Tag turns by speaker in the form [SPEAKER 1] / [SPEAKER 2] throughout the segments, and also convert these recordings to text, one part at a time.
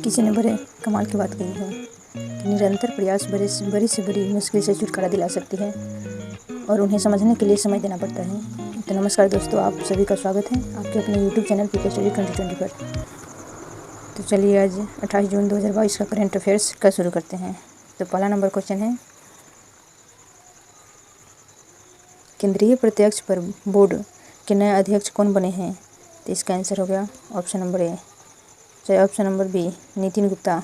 [SPEAKER 1] किसी ने बड़े कमाल की बात कही है कि निरंतर प्रयास बड़ी से बड़ी मुश्किल से छुटकारा दिला सकती है और उन्हें समझने के लिए समय देना पड़ता है। तो नमस्कार दोस्तों, आप सभी का स्वागत है आपके अपने यूट्यूब चैनल पीके स्टडी 2020 पर। तो चलिए आज 28 जून 2022 का करंट अफेयर्स का शुरू करते हैं। तो पहला नंबर क्वेश्चन है, केंद्रीय प्रत्यक्ष कर बोर्ड के नए अध्यक्ष कौन बने हैं? तो इसका आंसर हो गया ऑप्शन नंबर ए, चाहे option number B Nitin Gupta.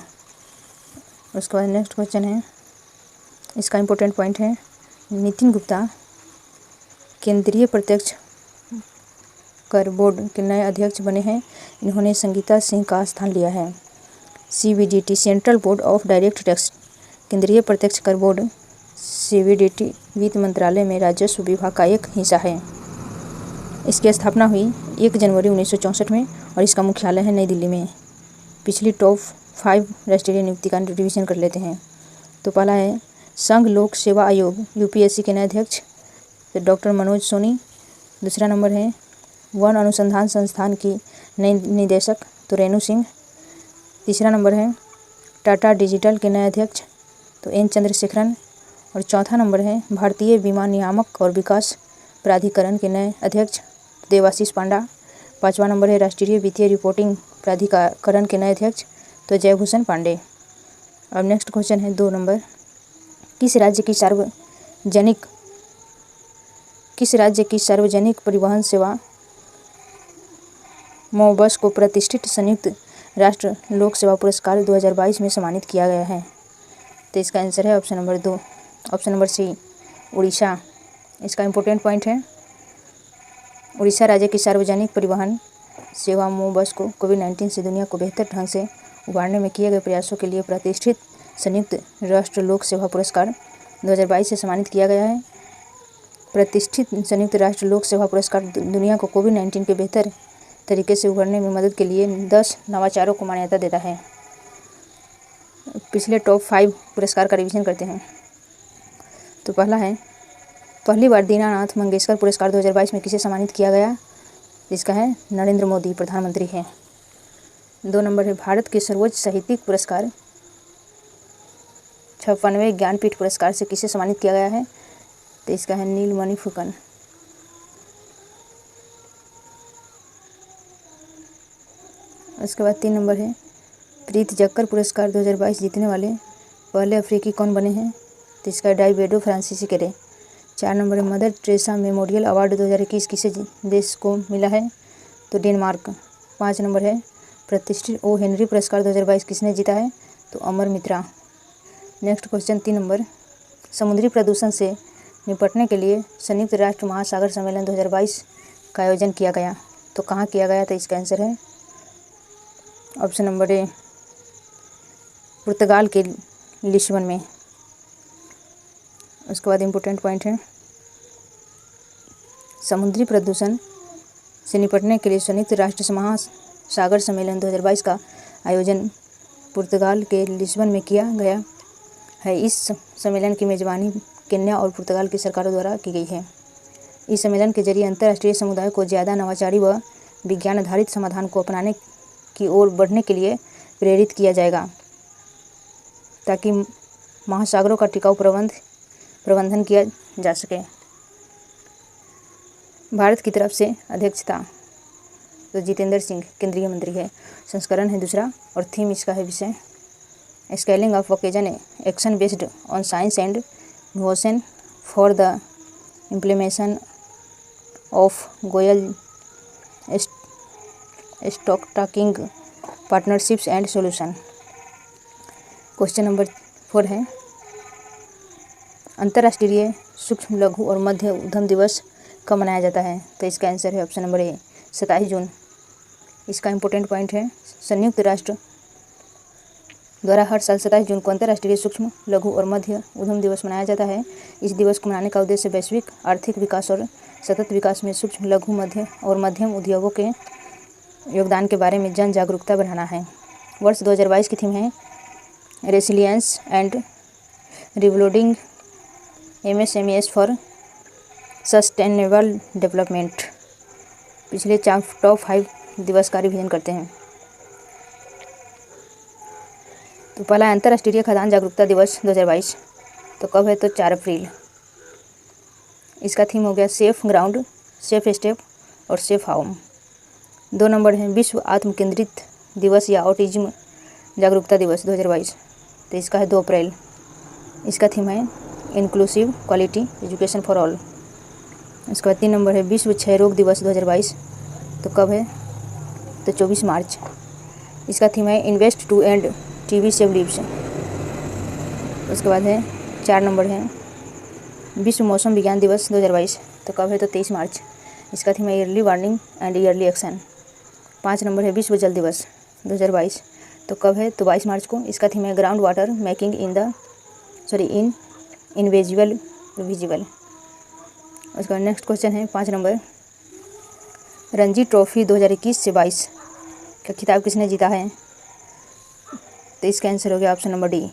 [SPEAKER 1] उसके बाद नेक्स्ट क्वेश्चन है, इसका इम्पोर्टेंट पॉइंट है, नितिन गुप्ता केंद्रीय प्रत्यक्ष कर बोर्ड के नए अध्यक्ष बने हैं। इन्होंने संगीता सिंह का स्थान लिया है। CBDT central board of direct tax केंद्रीय प्रत्यक्ष कर बोर्ड CBDT वित्त मंत्रालय में राजस्व विभाग का एक हिस्सा है। इसकी स्थापना हुई 1 जनवरी 1964 में और इसका मुख्यालय है नई दिल्ली में। पिछली टॉप 5 राष्ट्रीय नियुक्ति का रिवीजन कर लेते हैं। तो पहला है, संघ लोक सेवा आयोग UPSC के नए अध्यक्ष डॉक्टर मनोज सोनी। दूसरा नंबर है, वन अनुसंधान संस्थान की नई निदेशक तो रेणु सिंह। तीसरा नंबर है, टाटा डिजिटल के नए अध्यक्ष तो N चंद्रशेखरन। और चौथा नंबर है, भारतीय बीमा नियामक और विकास प्राधिकरण के नए अध्यक्ष देवाशीष पांडा। पाँचवा नंबर है, राष्ट्रीय वित्तीय रिपोर्टिंग प्राधिकरण के नए अध्यक्ष तो जयभूषण पांडे। अब नेक्स्ट क्वेश्चन है 2 नंबर, किस राज्य की सार्वजनिक परिवहन सेवा मोबस को प्रतिष्ठित संयुक्त राष्ट्र लोक सेवा पुरस्कार 2022 में सम्मानित किया गया है? तो इसका आंसर है option number 2, option number C Orissa. इसका इम्पोर्टेंट पॉइंट है, उड़ीसा राज्य की सार्वजनिक परिवहन सेवा मोबस को कोविड-19 से दुनिया को बेहतर ढंग से उबारने में किए गए प्रयासों के लिए प्रतिष्ठित संयुक्त राष्ट्र लोक सेवा पुरस्कार 2022 से सम्मानित किया गया है। प्रतिष्ठित संयुक्त राष्ट्र लोक सेवा पुरस्कार दुनिया को कोविड-19 के बेहतर तरीके से उभरने में मदद के लिए 10 नवाचारों को मान्यता देता है। पिछले टॉप 5 पुरस्कार का रिवीजन करते हैं। तो पहला है, पहली बार दीनानाथ मंगेशकर पुरस्कार 2022 में किसे सम्मानित किया गया? इसका है नरेंद्र मोदी, प्रधानमंत्री हैं। 2 नंबर है, भारत के सर्वोच्च साहित्यिक पुरस्कार 56वें ज्ञानपीठ पुरस्कार से किसे सम्मानित किया गया है? तो इसका है नीलमणि फुकन। उसके बाद 3 नंबर है, प्रीत जक्कर पुरस्कार 2022 जीतने वाले पहले अफ्रीकी कौन बने हैं? तो इसका डाइबेडो फ्रांसीसी करे। 4 नंबर है, मदर टेरेसा मेमोरियल अवार्ड 2021 किसे देश को मिला है? तो डेनमार्क। 5 नंबर है, प्रतिष्ठित ओ हेनरी पुरस्कार 2022 किसने जीता है? तो अमर मित्रा। नेक्स्ट क्वेश्चन 3 नंबर, समुद्री प्रदूषण से निपटने के लिए संयुक्त राष्ट्र महासागर सम्मेलन 2022 का आयोजन किया गया, तो कहाँ किया गया? तो इसका आंसर है ऑप्शन नंबर ए, पुर्तगाल के लिस्बन में। उसके बाद इम्पोर्टेंट पॉइंट है, समुद्री प्रदूषण से निपटने के लिए संयुक्त राष्ट्र महासागर सम्मेलन 2022 का आयोजन पुर्तगाल के लिस्बन में किया गया है। इस सम्मेलन की मेजबानी केन्या और पुर्तगाल की सरकारों द्वारा की गई है। इस सम्मेलन के जरिए अंतर्राष्ट्रीय समुदाय को ज़्यादा नवाचारी व विज्ञान आधारित समाधान को अपनाने की ओर बढ़ने के लिए प्रेरित किया जाएगा, ताकि महासागरों का टिकाऊ प्रबंधन किया जा सके। भारत की तरफ से अध्यक्षता तो जितेंद्र सिंह केंद्रीय मंत्री है। संस्करण है 2 और थीम इसका है विषय scaling of ocean action based on science and innovation for the implementation of goal stocktaking partnerships and solution. Question number 4 है, अंतर्राष्ट्रीय सूक्ष्म लघु और मध्य उद्यम दिवस कब मनाया जाता है? तो इसका आंसर है ऑप्शन नंबर ए, 27 जून। इसका इम्पोर्टेंट पॉइंट है, संयुक्त राष्ट्र द्वारा हर साल 27 जून को अंतर्राष्ट्रीय सूक्ष्म लघु और मध्य उद्यम दिवस मनाया जाता है। इस दिवस को मनाने का उद्देश्य वैश्विक आर्थिक विकास और सतत विकास में सूक्ष्म लघु मध्य और मध्यम उद्योगों के योगदान के बारे में जन जागरूकता बढ़ाना है। वर्ष 2022 की थीम है resilience and rebuilding MSMEs for sustainable development. पिछले टॉप 5 दिवस का रिवीजन करते हैं। तो पहला अंतर्राष्ट्रीय खदान जागरूकता दिवस 2022, तो कब है? तो 4 अप्रैल। इसका थीम हो गया सेफ ग्राउंड, सेफ स्टेप और सेफ होम। 2 नंबर है विश्व आत्म केंद्रित दिवस या ऑटिज्म जागरूकता दिवस 2022, तो इसका है 2 अप्रैल। इसका थीम है inclusive quality education for all. इसके बाद 3 नंबर है विश्व क्षय रोग दिवस 2022, तो कब है? तो 24 मार्च। इसका थीम है invest to end TB save lives. उसके बाद है 4 नंबर है विश्व मौसम विज्ञान दिवस 2022, तो कब है? तो 23 मार्च। इसका थीम है yearly warning and yearly action. 5 number है विश्व जल दिवस 2022, तो कब है? तो 22 मार्च को। इसका थीम है ground water making in invisible visible. उसके बाद नेक्स्ट क्वेश्चन है 5 नंबर, रणजी ट्रॉफी 2021 से 22 का खिताब किसने जीता है? तो इसका आंसर हो गया option number D,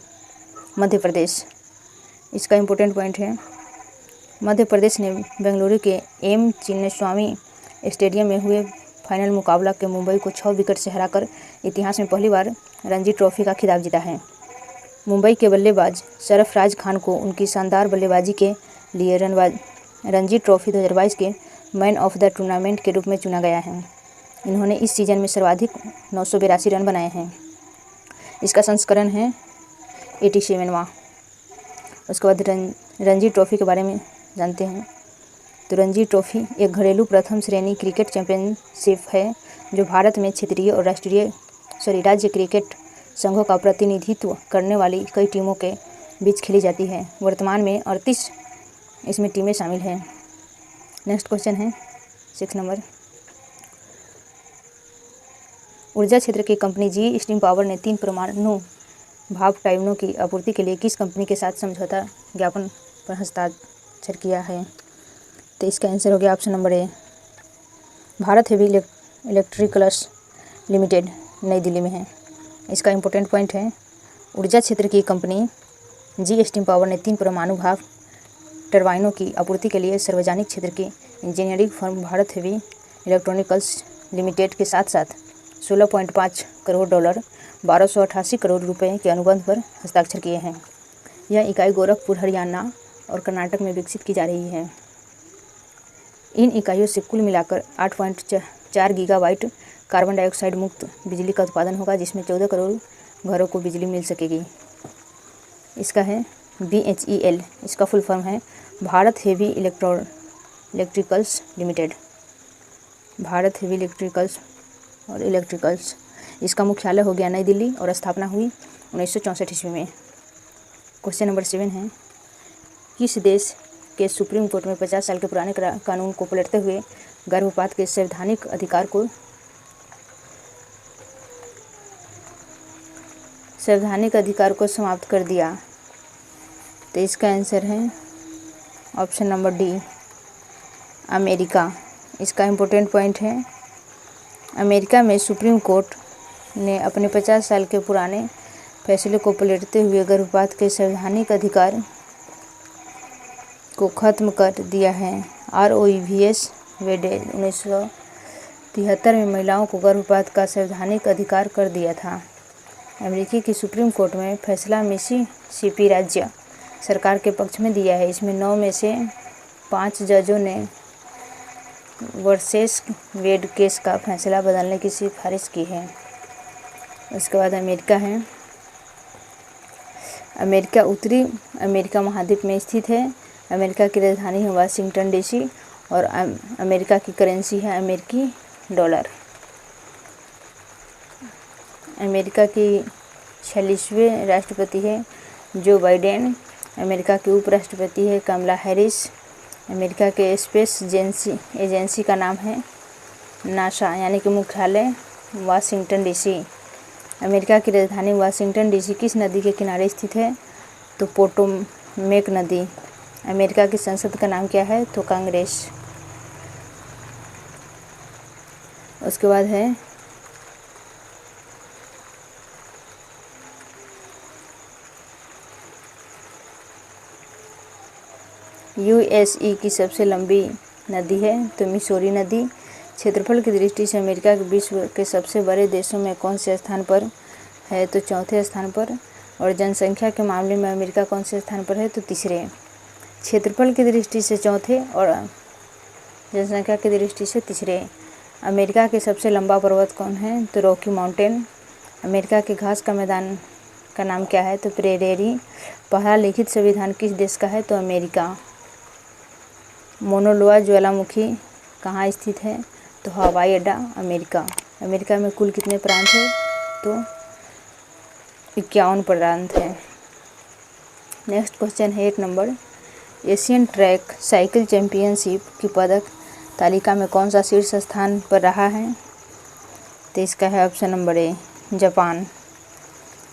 [SPEAKER 1] Madhya Pradesh. इसका इम्पोर्टेंट पॉइंट है मध्य प्रदेश ने बेंगलुरु के एम चिन्नास्वामी स्टेडियम में हुए फाइनल मुकाबला के मुंबई को 6 विकेट से हराकर इतिहास में पहली बार रणजी ट्रॉफी का खिताब जीता है। मुंबई के बल्लेबाज सरफराज खान को उनकी शानदार बल्लेबाजी के लिए रणजी ट्रॉफी 2022 के मैन ऑफ द टूर्नामेंट के रूप में चुना गया है। इन्होंने इस सीजन में सर्वाधिक 982 रन बनाए हैं। इसका संस्करण है 87वां। उसके बाद रणजी ट्रॉफी के बारे में जानते हैं। तो रणजी ट्रॉफी एक घरेलू प्रथम श्रेणी क्रिकेट चैंपियनशिप है जो भारत में क्षेत्रीय और राज्य क्रिकेट संघों का प्रतिनिधित्व करने वाली कई टीमों के बीच खेली जाती है। वर्तमान में 38 इसमें टीमें शामिल हैं। नेक्स्ट क्वेश्चन है 6 नंबर, ऊर्जा क्षेत्र की कंपनी जी स्टीम पावर ने 3 परमाणु भाप टाइनों की आपूर्ति के लिए किस कंपनी के साथ समझौता ज्ञापन पर हस्ताक्षर किया है? तो इसका आंसर हो गया ऑप्शन नंबर ए, भारत हेवी इलेक्ट्रिकल्स लिमिटेड, नई दिल्ली में है। इसका इम्पोर्टेंट पॉइंट है ऊर्जा क्षेत्र की कंपनी जी स्टीम पावर ने 3 परमाणु भाप टरबाइनों की आपूर्ति के लिए सार्वजनिक क्षेत्र की engineering firm Bharat Heavy Electricals Limited के साथ साथ $16.5 करोड़ 1288 करोड़ रुपए के अनुबंध पर हस्ताक्षर किए हैं। यह इकाई गोरखपुर, हरियाणा और कर्नाटक में विकसित की जा रही है। इन इकाइयों से कुल मिलाकर 8.4 गीगावाट कार्बन डाइऑक्साइड मुक्त बिजली का उत्पादन होगा, जिसमें 14 करोड़ घरों को बिजली मिल सकेगी। इसका है BHEL, इसका फुल फॉर्म है Bharat heavy electricals limited, Bharat heavy electricals. इसका मुख्यालय हो गया नई दिल्ली और स्थापना हुई 1964 ईस्वी में। क्वेश्चन नंबर 7 है, किस देश के सुप्रीम कोर्ट में 50 साल के पुराने कानून को पलटते हुए गर्भपात के संवैधानिक अधिकार को समाप्त कर दिया? तो इसका आंसर है ऑप्शन नंबर डी, अमेरिका। इसका इम्पोर्टेंट पॉइंट है अमेरिका में सुप्रीम कोर्ट ने अपने 50 साल के पुराने फैसले को पलटते हुए गर्भपात के संवैधानिक अधिकार को ख़त्म कर दिया है। ROE वेडे 1973 में महिलाओं को गर्भपात का संवैधानिक अधिकार कर दिया था। अमेरिकी की सुप्रीम कोर्ट में फैसला मिसिसिपी राज्य सरकार के पक्ष में दिया है। इसमें 9 में से 5 जजों ने वर्सेस वेड केस का फैसला बदलने की सिफारिश की है। उसके बाद अमेरिका है। अमेरिका उत्तरी अमेरिका महाद्वीप में स्थित है। अमेरिका की राजधानी है वाशिंगटन DC और अमेरिका की करेंसी है अमेरिकी डॉलर। अमेरिका की 46वें राष्ट्रपति है जो बाइडेन। अमेरिका के उपराष्ट्रपति है कमला हैरिस। अमेरिका के स्पेस एजेंसी का नाम है नासा, यानी कि मुख्यालय वाशिंगटन DC। अमेरिका की राजधानी वाशिंगटन DC किस नदी के किनारे स्थित है? तो पोटोमेक नदी। अमेरिका की संसद का नाम क्या है? तो कांग्रेस। उसके बाद है USA की सबसे लंबी नदी है तो मिसौरी नदी। क्षेत्रफल की दृष्टि से अमेरिका के विश्व के सबसे बड़े देशों में कौन से स्थान पर है? तो चौथे स्थान पर। और जनसंख्या के मामले में अमेरिका कौन से स्थान पर है, तो तीसरे। क्षेत्रफल की दृष्टि से चौथे और जनसंख्या की दृष्टि से तीसरे। अमेरिका के सबसे लंबा पर्वत कौन है, तो रॉकी माउंटेन। अमेरिका के घास का मैदान का नाम क्या है, तो प्रेरेरी। पहला लिखित संविधान किस देश का है, तो अमेरिका। मोनोलोआ ज्वालामुखी कहाँ स्थित है, तो हवाई अड्डा अमेरिका। अमेरिका में कुल कितने प्रांत हैं, तो 51 प्रांत हैं। नेक्स्ट क्वेश्चन है 1 number, Asian track cycle championship की पदक तालिका में कौन सा शीर्ष स्थान पर रहा है, तो इसका है ऑप्शन नंबर ए, जापान।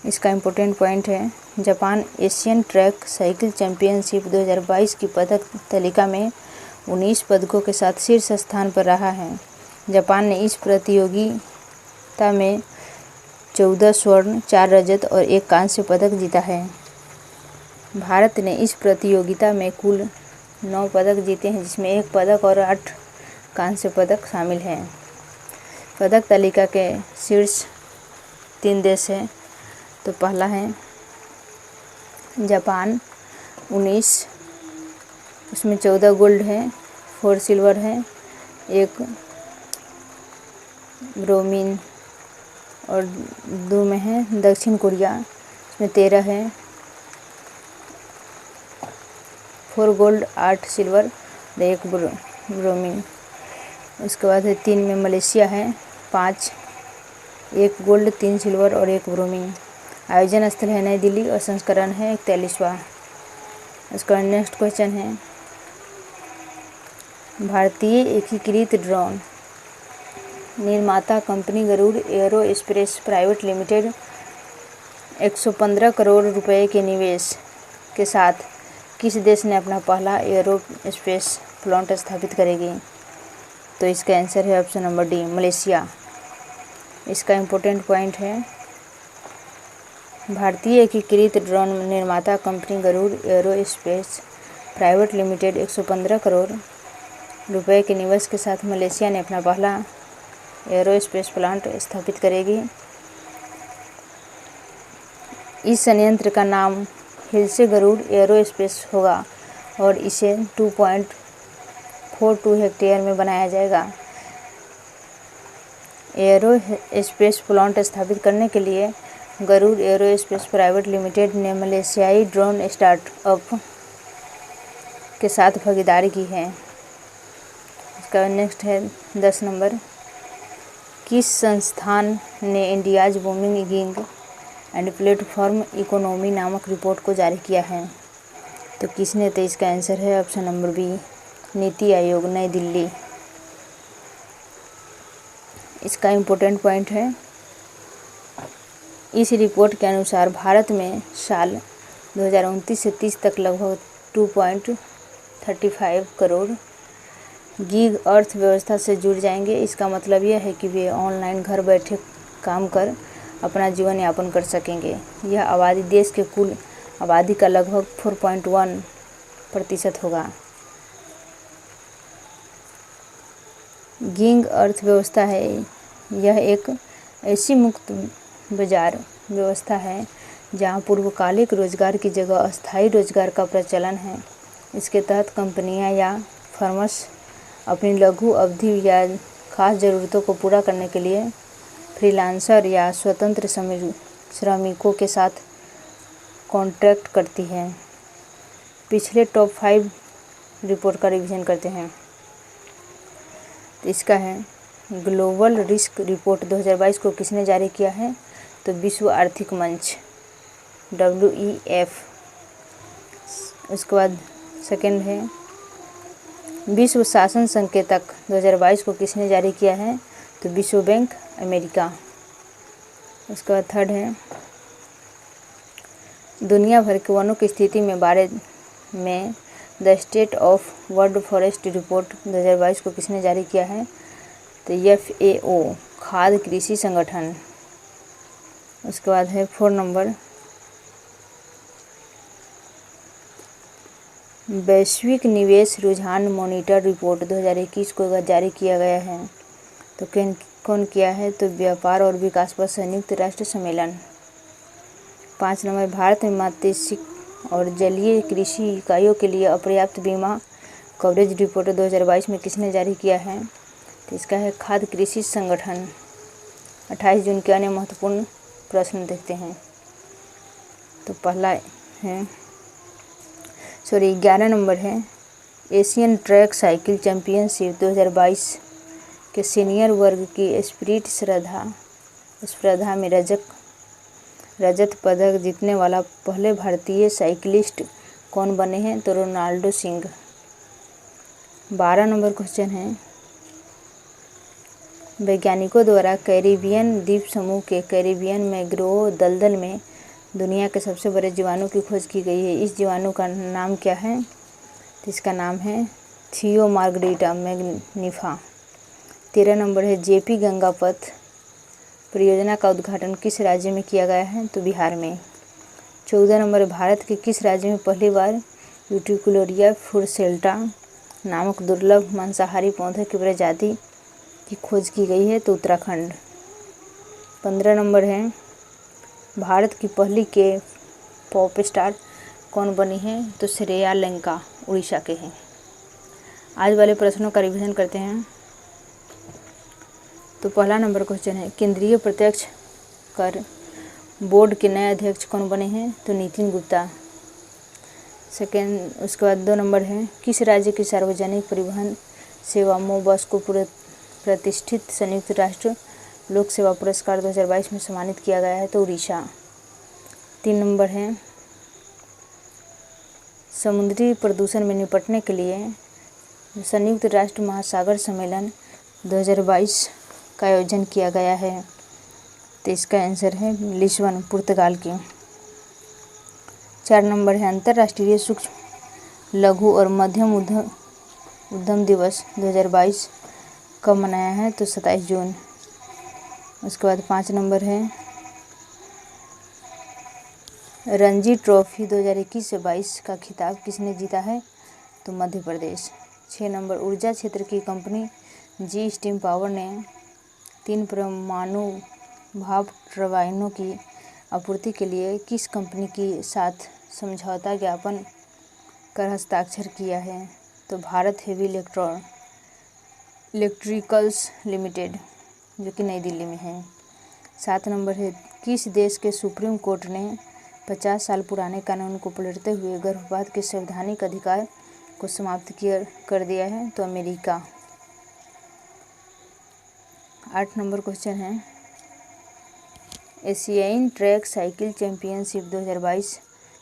[SPEAKER 1] इसका इम्पोर्टेंट पॉइंट है, Japan Asian track cycle championship 2022 की पदक तालिका में 19 पदकों के साथ शीर्ष स्थान पर रहा है। जापान ने इस प्रतियोगिता में 14 स्वर्ण, 4 रजत और 1 कांस्य पदक जीता है। भारत ने इस प्रतियोगिता में कुल 9 पदक जीते हैं, जिसमें 1 पदक और 8 कांस्य पदक शामिल हैं। पदक तालिका के शीर्ष 3 देश हैं, तो पहला है जापान 19, उसमें 14 गोल्ड है, 4 सिल्वर है, 1 ब्रोमीन और 2 में है दक्षिण कोरिया, इसमें 13 है, 4 गोल्ड, 8 सिल्वर और 1 ब्रोमीन। उसके बाद है 3 में मलेशिया है, 5, 1 गोल्ड, 3 सिल्वर और 1 ब्रोमीन। आयोजन स्थल है नई दिल्ली और संस्करण है 41वां। इसका नेक्स्ट क्वेश्चन है, भारतीय एकीकृत ड्रोन निर्माता company Garuda aerospace private limited 115 crore रुपए के निवेश के साथ किस देश ने अपना पहला एयरोस्पेस प्लांट स्थापित करेगी, तो इसका आंसर है ऑप्शन नंबर डी, मलेशिया। इसका इम्पोर्टेंट पॉइंट है, भारतीय एकीकृत ड्रोन निर्माता company Garuda aerospace private limited 115 crore रुपए के निवेश के साथ मलेशिया ने अपना पहला एयरोस्पेस प्लांट स्थापित करेगी। इस संयंत्र का नाम हिलसे गरुड़ एयरोस्पेस होगा और इसे 2.42 हेक्टेयर में बनाया जाएगा। एयरोस्पेस प्लांट स्थापित करने के लिए गरुड़ एयरोस्पेस प्राइवेट लिमिटेड ने मलेशियाई ड्रोन स्टार्टअप के साथ भागीदारी की है। इसका नेक्स्ट है 10 नंबर, किस संस्थान ने India's booming gig and platform economy नामक रिपोर्ट को जारी किया है, तो किसने, तो इसका आंसर है option number B, NITI Aayog, नई दिल्ली। इसका इम्पोर्टेंट पॉइंट है, इस रिपोर्ट के अनुसार भारत में साल 2029 से 30 तक लगभग 2.35 करोड़ गीग अर्थव्यवस्था से जुड़ जाएंगे। इसका मतलब यह है कि वे ऑनलाइन घर बैठे काम कर अपना जीवन यापन कर सकेंगे। यह आबादी देश के कुल आबादी का लगभग 4.1% होगा। गीग अर्थव्यवस्था है, यह एक ऐसी मुक्त बाजार व्यवस्था है जहां पूर्वकालिक रोजगार की जगह अस्थायी रोजगार का प्रचलन है। इसके तहत कंपनियां या फर्म्स अपनी लघु अवधि या खास ज़रूरतों को पूरा करने के लिए फ्रीलांसर या स्वतंत्र श्रमिकों के साथ कॉन्ट्रैक्ट करती है। पिछले टॉप 5 रिपोर्ट का रिवीजन करते हैं। तो इसका है, ग्लोबल रिस्क रिपोर्ट 2022 को किसने जारी किया है, तो विश्व आर्थिक मंच WEF। उसके बाद सेकंड है, विश्व शासन संकेतक 2022 को किसने जारी किया है, तो विश्व बैंक अमेरिका। उसके बाद थर्ड है, दुनिया भर के वनों की स्थिति में बारे में the state of world forest report 2022 को किसने जारी किया है, तो FAO, खाद्य कृषि संगठन। उसके बाद है 4 नंबर, वैश्विक निवेश रुझान मॉनिटर रिपोर्ट 2021 को जारी किया गया है, तो कौन किया है, तो व्यापार और विकास पर संयुक्त राष्ट्र सम्मेलन। 5 नंबर, भारत में मत्स्य और जलीय कृषि इकाइयों के लिए अपर्याप्त बीमा कवरेज रिपोर्ट 2022 में किसने जारी किया है? तो इसका है खाद्य कृषि संगठन। 28 जून के अन्य महत्वपूर्ण प्रश्न देखते हैं। तो पहला है 11 नंबर है, एशियन ट्रैक साइकिल चैंपियनशिप 2022 के सीनियर वर्ग की स्पर्धा में रजत पदक जीतने वाला पहले भारतीय साइकिलिस्ट कौन बने हैं? तो रोनाल्डो सिंह। 12 नंबर क्वेश्चन है, वैज्ञानिकों द्वारा कैरिबियन द्वीप समूह के कैरिबियन मैंग्रोव दलदल में दुनिया के सबसे बड़े जीवाणु की खोज की गई है। इस जीवाणु का नाम क्या है? तो इसका नाम है थियोमार्गरिटा मैग्निफा। 13 नंबर है, जेपी गंगा पथ परियोजना का उद्घाटन किस राज्य में किया गया है? तो बिहार में। 14 नंबर, भारत के किस राज्य में पहली बार यूट्रिकुलेरिया फुरसेल्टा नामक दुर्लभ मांसाहारी पौधे की प्रजाति की खोज की गई है? तो उत्तराखंड। 15 नंबर है, भारत की पहली के पॉप स्टार कौन बनी है? तो श्रेया लंका उड़ीसा के हैं। आज वाले प्रश्नों का रिवीजन करते हैं। तो पहला नंबर क्वेश्चन है, केंद्रीय प्रत्यक्ष कर बोर्ड के नए अध्यक्ष कौन बने हैं? तो नितिन गुप्ता। सेकेंड, उसके बाद 2 नंबर है, किस राज्य की सार्वजनिक परिवहन सेवा मो बस को प्रतिष्ठित संयुक्त राष्ट्र लोक सेवा पुरस्कार 2022 में सम्मानित किया गया है? तो उड़ीसा। 3 नंबर है, समुद्री प्रदूषण में निपटने के लिए संयुक्त राष्ट्र महासागर सम्मेलन 2022 का आयोजन किया गया है? तो इसका आंसर है लिस्बन, पुर्तगाल की। 4 नंबर है, अंतर्राष्ट्रीय सूक्ष्म लघु और मध्यम उद्यम दिवस 2022 कब मनाया है? तो 27 जून। उसके बाद 5 नंबर है, रणजी ट्रॉफी 2021 से 22 का खिताब किसने जीता है? तो मध्य प्रदेश। 6 नंबर, ऊर्जा क्षेत्र की कंपनी जी स्टीम पावर ने 3 परमाणु भाप टरबाइनों की आपूर्ति के लिए किस कंपनी के साथ समझौता ज्ञापन कर हस्ताक्षर किया है? तो भारत हेवी इलेक्ट्रिकल्स लिमिटेड, जो कि नई दिल्ली में है। 7 नंबर है, किस देश के सुप्रीम कोर्ट ने 50 साल पुराने कानून को पलटते हुए गर्भपात के संवैधानिक अधिकार को समाप्त कर दिया है? तो अमेरिका। 8 नंबर क्वेश्चन है, एशियाई ट्रैक साइकिल चैंपियनशिप 2022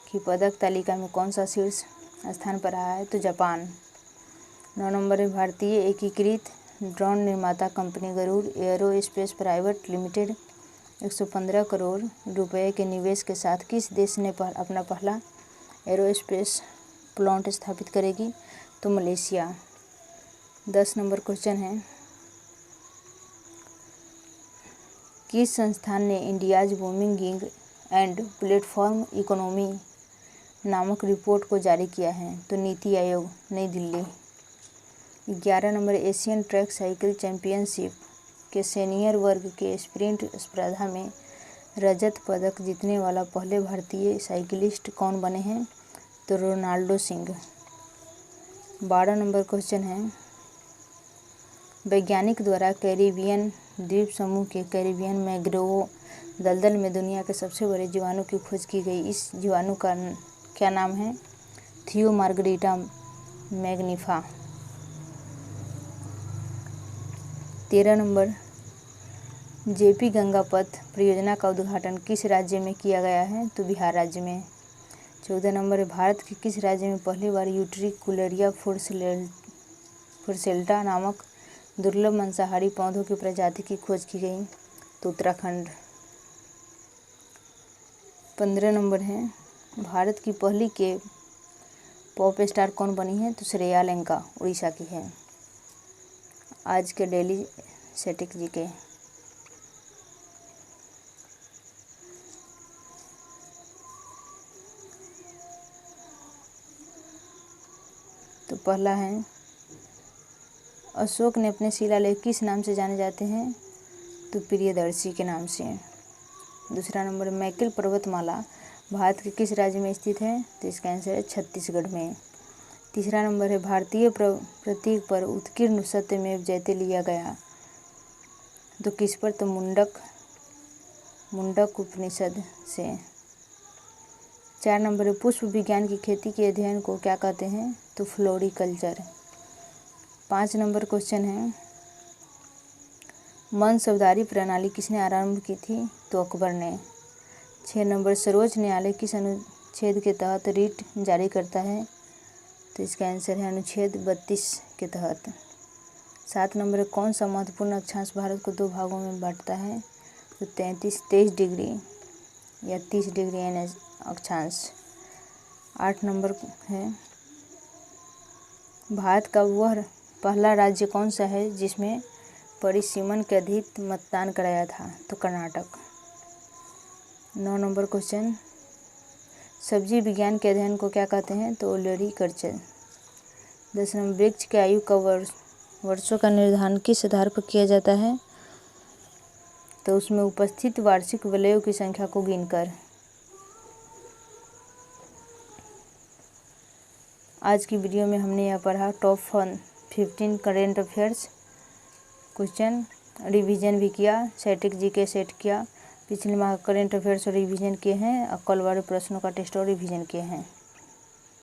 [SPEAKER 1] की पदक तालिका में कौन सा शीर्ष स्थान पर रहा है? तो जापान। 9 नंबर है, भारतीय एकीकृत ड्रोन निर्माता company Garuda aerospace private limited 115 crore रुपए के निवेश के साथ किस देश ने अपना पहला एरोस्पेस प्लांट स्थापित करेगी? तो मलेशिया। 10 नंबर क्वेश्चन है, किस संस्थान ने India's booming gig and platform economy नामक रिपोर्ट को जारी किया है? तो नीति आयोग, नई Delhi. 11 number, Asian track cycle championship के सीनियर वर्ग के स्प्रिंट स्पर्धा में रजत पदक जीतने वाला पहले भारतीय साइकिलिस्ट कौन बने हैं? तो रोनाल्डो सिंह। 12 नंबर क्वेश्चन है, वैज्ञानिक द्वारा कैरिबियन द्वीप समूह के कैरिबियन मैंग्रोव दलदल में दुनिया के सबसे बड़े जीवाणु की खोज की गई। इस जीवाणु का क्या नाम है? थियोमार्गरिटा मैग्निफा। 13 नंबर, जेपी गंगा पथ परियोजना का उद्घाटन किस राज्य में किया गया है? तो बिहार राज्य में। 14 नंबर, भारत के किस राज्य में पहली बार यूट्रिकुलेरिया फुरसेल्टा नामक दुर्लभ मांसाहारी पौधों की प्रजाति की खोज की गई? तो उत्तराखंड। 15 नंबर है, भारत की पहली के पॉप स्टार कौन बनी है? तो श्रेया लंका उड़ीसा की है। आज के डेली स्टैटिक जीके। तो पहला है, अशोक ने अपने शिलालेख किस नाम से जाने जाते हैं? तो प्रियदर्शी के नाम से। दूसरा नंबर, मैकल पर्वतमाला भारत के किस राज्य में स्थित है? तो इसका आंसर है छत्तीसगढ़ में। तीसरा नंबर है भारतीय प्रतीक पर उत्कीर्ण सत्यमेव जयते लिया गया तो किस पर? तो मुंडक उपनिषद से। 4 नंबर है पुष्प विज्ञान की खेती के अध्ययन को क्या कहते हैं? तो फ्लोरिकल्चर। 5 नंबर क्वेश्चन है मनसबदारी प्रणाली किसने आरंभ की थी? तो अकबर ने। 6 नंबर सर्वोच्च न्यायालय किस अनुच्छेद के तहत रिट जारी करता है? तो इसका आंसर है अनुच्छेद 32 के तहत। 7 नंबर कौन सा महत्वपूर्ण अक्षांश भारत को 2 भागों में बांटता है? तो 23 डिग्री या 30 डिग्री एन अक्षांश। 8 नंबर है भारत का वह पहला राज्य कौन सा है जिसमें परिसीमन के अधीन मतदान कराया था? तो कर्नाटक। 9 नंबर क्वेश्चन सब्जी विज्ञान के अध्ययन को क्या कहते हैं? तो ओलेरीकल्चर। 10 नंबर वृक्ष की आयु का वर्षों का निर्धारण किस आधार पर किया जाता है? तो उसमें उपस्थित वार्षिक वलयों की संख्या को गिनकर। आज की वीडियो में हमने यह पढ़ा top 15 current affairs question, revision भी किया, स्टैटिक जीके सेट किया, पिछले माह करेंट अफेयर्स और रिवीजन किए हैं और कल वाले प्रश्नों का टेस्ट और रिवीजन किए हैं।